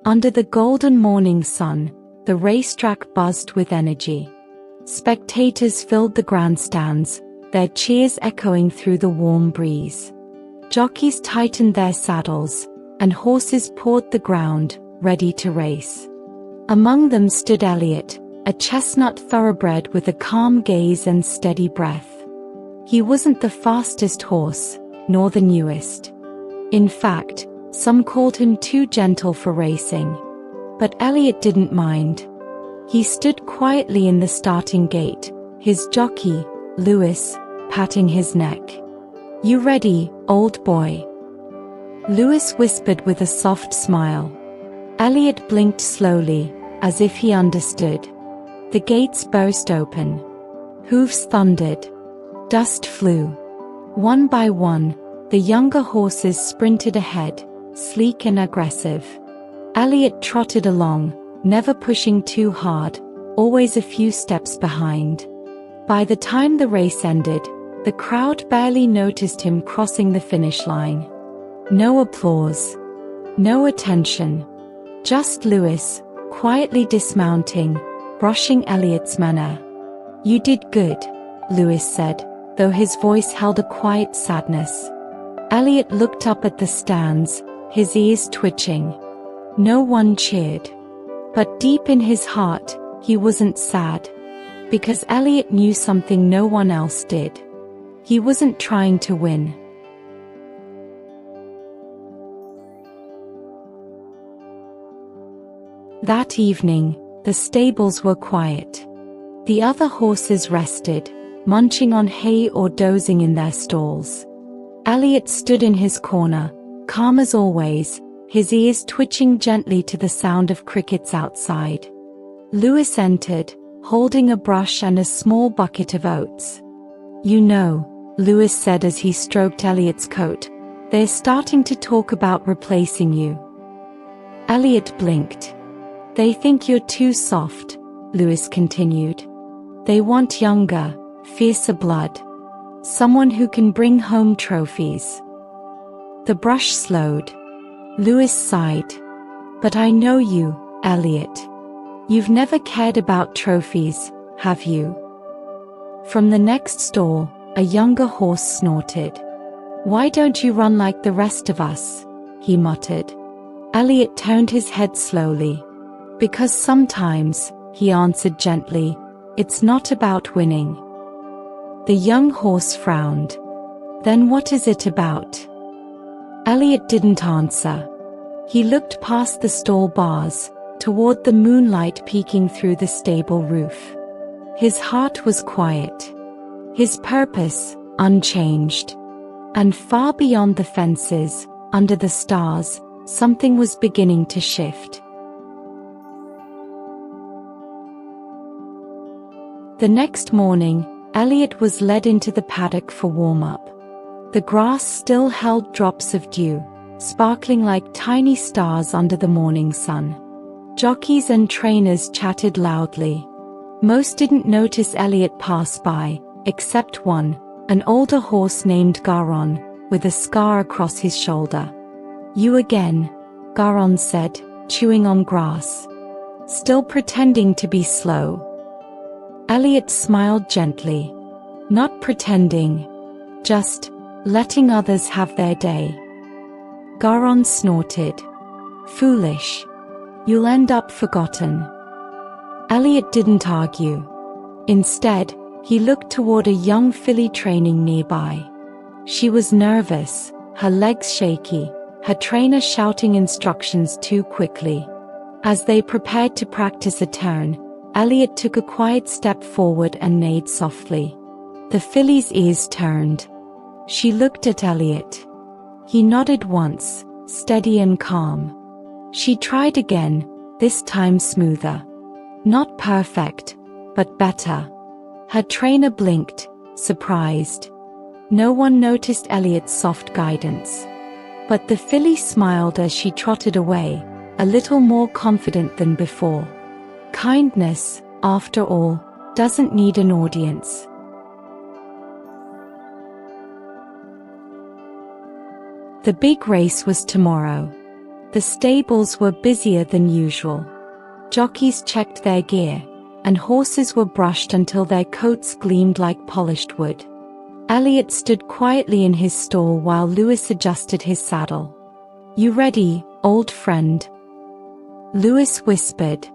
Under the golden morning sun, the racetrack buzzed with energy. Spectators filled the grandstands, their cheers echoing through the warm breeze. Jockeys tightened their saddles, and horses pawed the ground, ready to race. Among them stood Elliot, a chestnut thoroughbred with a calm gaze and steady breath. He wasn't the fastest horse, nor the newest. In fact, some called him too gentle for racing. But Elliot didn't mind. He stood quietly in the starting gate, his jockey, Lewis, patting his neck. "You ready, old boy?" Lewis whispered with a soft smile. Elliot blinked slowly, as if he understood. The gates burst open. Hooves thundered. Dust flew. One by one, the younger horses sprinted ahead, sleek and aggressive. Elliot trotted along, never pushing too hard, always a few steps behind. By the time the race ended, the crowd barely noticed him crossing the finish line. No applause. No attention. Just Lewis, quietly dismounting, brushing Elliot's manner. "You did good," Lewis said, though his voice held a quiet sadness. Elliot looked up at the stands, his ears twitching. No one cheered. But deep in his heart, he wasn't sad. Because Elliot knew something no one else did. He wasn't trying to win. That evening, the stables were quiet. The other horses rested, munching on hay or dozing in their stalls. Elliot stood in his corner, calm as always, his ears twitching gently to the sound of crickets outside. Lewis entered, holding a brush and a small bucket of oats. "You know," Lewis said as he stroked Elliot's coat, "they're starting to talk about replacing you." Elliot blinked. "They think you're too soft," Lewis continued. "They want younger, fiercer blood. Someone who can bring home trophies." The brush slowed. Lewis sighed. "But I know you, Elliot. You've never cared about trophies, have you?" From the next stall, a younger horse snorted. "Why don't you run like the rest of us?" he muttered. Elliot turned his head slowly. "Because sometimes," he answered gently, "it's not about winning." The young horse frowned. "Then what is it about?" Elliot didn't answer. He looked past the stall bars, toward the moonlight peeking through the stable roof. His heart was quiet. His purpose, unchanged. And far beyond the fences, under the stars, something was beginning to shift. The next morning, Elliot was led into the paddock for warm-up. The grass still held drops of dew, sparkling like tiny stars under the morning sun. Jockeys and trainers chatted loudly. Most didn't notice Elliot pass by, except one, an older horse named Garon, with a scar across his shoulder. "You again," Garon said, chewing on grass. "Still pretending to be slow." Elliot smiled gently. Not pretending. Just letting others have their day. Garon snorted. "Foolish. You'll end up forgotten." Elliot didn't argue. Instead, he looked toward a young filly training nearby. She was nervous, her legs shaky, her trainer shouting instructions too quickly. As they prepared to practice a turn, Elliot took a quiet step forward and neighed softly. The filly's ears turned. She looked at Elliot. He nodded once, steady and calm. She tried again, this time smoother. Not perfect, but better. Her trainer blinked, surprised. No one noticed Elliot's soft guidance. But the filly smiled as she trotted away, a little more confident than before. Kindness, after all, doesn't need an audience. The big race was tomorrow. The stables were busier than usual. Jockeys checked their gear, and horses were brushed until their coats gleamed like polished wood. Elliot stood quietly in his stall while Lewis adjusted his saddle. "You ready, old friend?" Lewis whispered.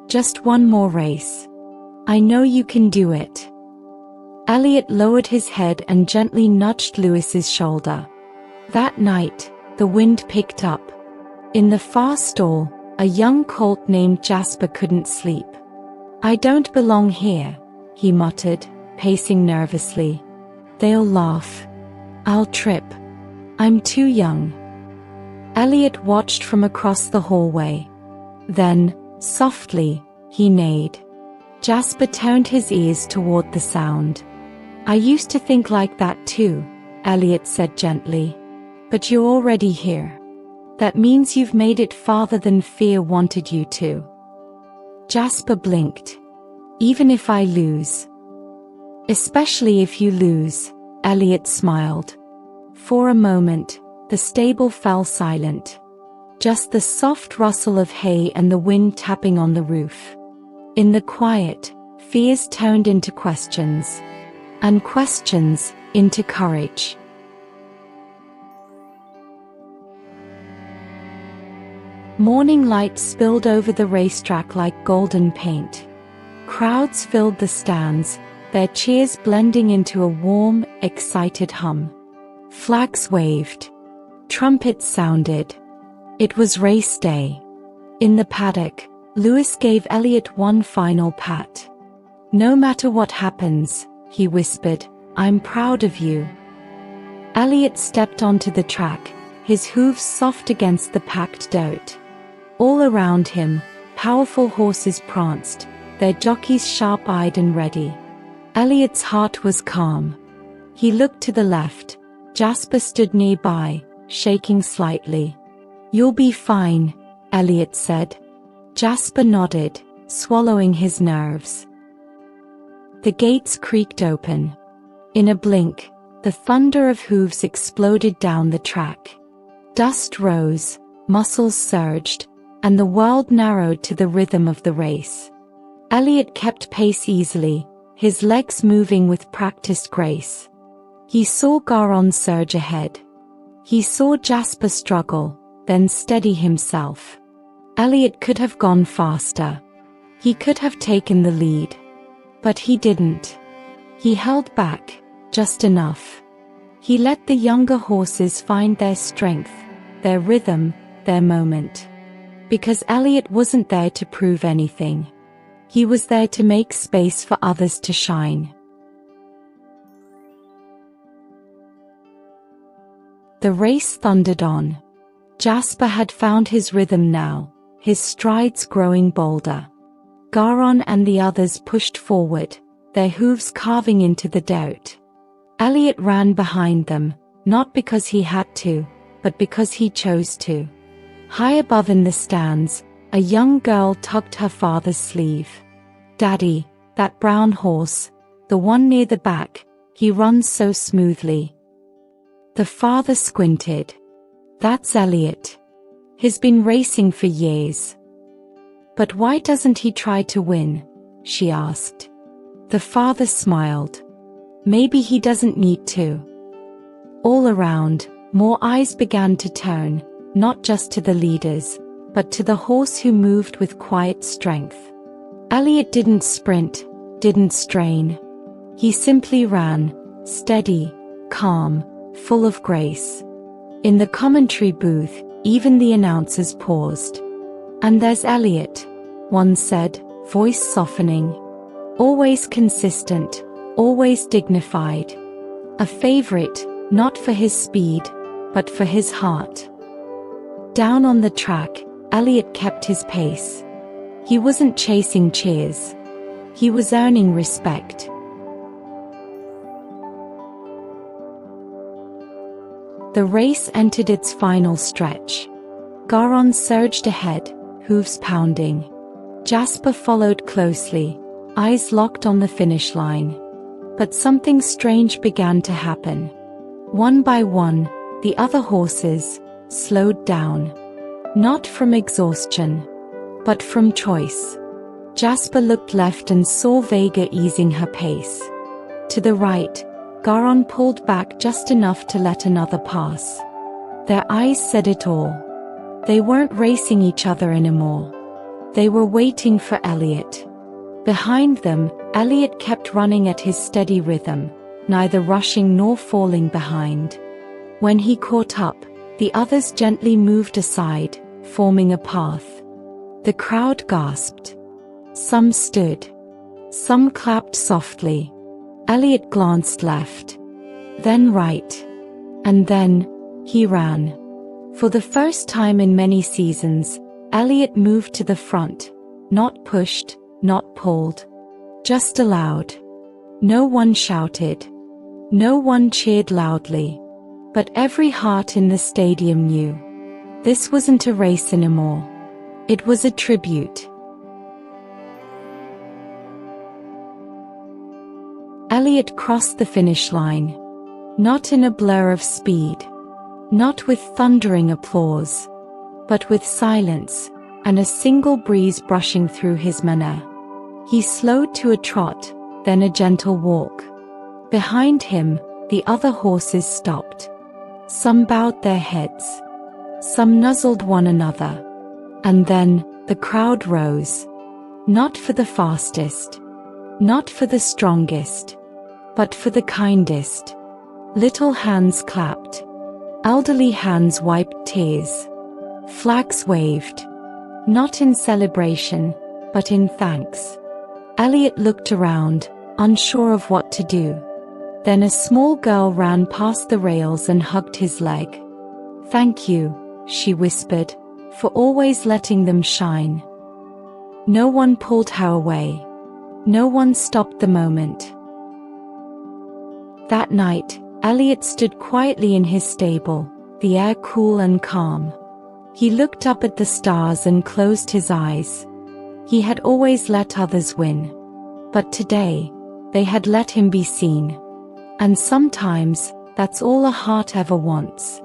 "Just one more race. I know you can do it." Elliot lowered his head and gently nudged Lewis's shoulder. That night, the wind picked up. In the far stall, a young colt named Jasper couldn't sleep. "I don't belong here," he muttered, pacing nervously. "They'll laugh. I'll trip. I'm too young." Elliot watched from across the hallway. Then, softly, he neighed. Jasper turned his ears toward the sound. "I used to think like that too," Elliot said gently. "But you're already here. That means you've made it farther than fear wanted you to." Jasper blinked. "Even if I lose?" "Especially if you lose," Elliot smiled. For a moment, the stable fell silent. Just the soft rustle of hay and the wind tapping on the roof. In the quiet, fears turned into questions. And questions into courage. Morning light spilled over the racetrack like golden paint. Crowds filled the stands, their cheers blending into a warm, excited hum. Flags waved. Trumpets sounded. It was race day. In the paddock, Lewis gave Elliot one final pat. "No matter what happens," he whispered, "I'm proud of you." Elliot stepped onto the track, his hooves soft against the packed dirt. All around him, powerful horses pranced, their jockeys sharp-eyed and ready. Elliot's heart was calm. He looked to the left. Jasper stood nearby, shaking slightly. "You'll be fine," Elliot said. Jasper nodded, swallowing his nerves. The gates creaked open. In a blink, the thunder of hooves exploded down the track. Dust rose, muscles surged, and the world narrowed to the rhythm of the race. Elliot kept pace easily, his legs moving with practiced grace. He saw Garon surge ahead. He saw Jasper struggle, then steady himself. Elliot could have gone faster. He could have taken the lead. But he didn't. He held back, just enough. He let the younger horses find their strength, their rhythm, their moment. Because Elliot wasn't there to prove anything. He was there to make space for others to shine. The race thundered on. Jasper had found his rhythm now, his strides growing bolder. Garon and the others pushed forward, their hooves carving into the dirt. Elliot ran behind them, not because he had to, but because he chose to. High above in the stands, a young girl tugged her father's sleeve. "Daddy, that brown horse, the one near the back, he runs so smoothly." The father squinted. "That's Elliot. He's been racing for years." "But why doesn't he try to win?" she asked. The father smiled. "Maybe he doesn't need to." All around, more eyes began to turn, not just to the leaders, but to the horse who moved with quiet strength. Elliot didn't sprint, didn't strain. He simply ran, steady, calm, full of grace. In the commentary booth, even the announcers paused. "And there's Elliot," one said, voice softening. "Always consistent, always dignified. A favorite, not for his speed, but for his heart." Down on the track, Elliot kept his pace. He wasn't chasing cheers. He was earning respect. The race entered its final stretch. Garon surged ahead, hooves pounding. Jasper followed closely, eyes locked on the finish line. But something strange began to happen. One by one, the other horses slowed down. Not from exhaustion, but from choice. Jasper looked left and saw Vega easing her pace. To the right, Garon pulled back just enough to let another pass. Their eyes said it all. They weren't racing each other anymore. They were waiting for Elliot. Behind them, Elliot kept running at his steady rhythm, neither rushing nor falling behind. When he caught up, the others gently moved aside, forming a path. The crowd gasped. Some stood. Some clapped softly. Elliot glanced left. Then right. And then, he ran. For the first time in many seasons, Elliot moved to the front, not pushed, not pulled. Just allowed. No one shouted. No one cheered loudly. But every heart in the stadium knew. This wasn't a race anymore. It was a tribute. Elliot crossed the finish line. Not in a blur of speed. Not with thundering applause. But with silence, and a single breeze brushing through his manner. He slowed to a trot, then a gentle walk. Behind him, the other horses stopped. Some bowed their heads. Some nuzzled one another. And then, the crowd rose. Not for the fastest. Not for the strongest. But for the kindest. Little hands clapped. Elderly hands wiped tears. Flags waved. Not in celebration, but in thanks. Elliot looked around, unsure of what to do. Then a small girl ran past the rails and hugged his leg. "Thank you," she whispered, "for always letting them shine." No one pulled her away. No one stopped the moment. That night, Elliot stood quietly in his stable, the air cool and calm. He looked up at the stars and closed his eyes. He had always let others win. But today, they had let him be seen. And sometimes, that's all a heart ever wants.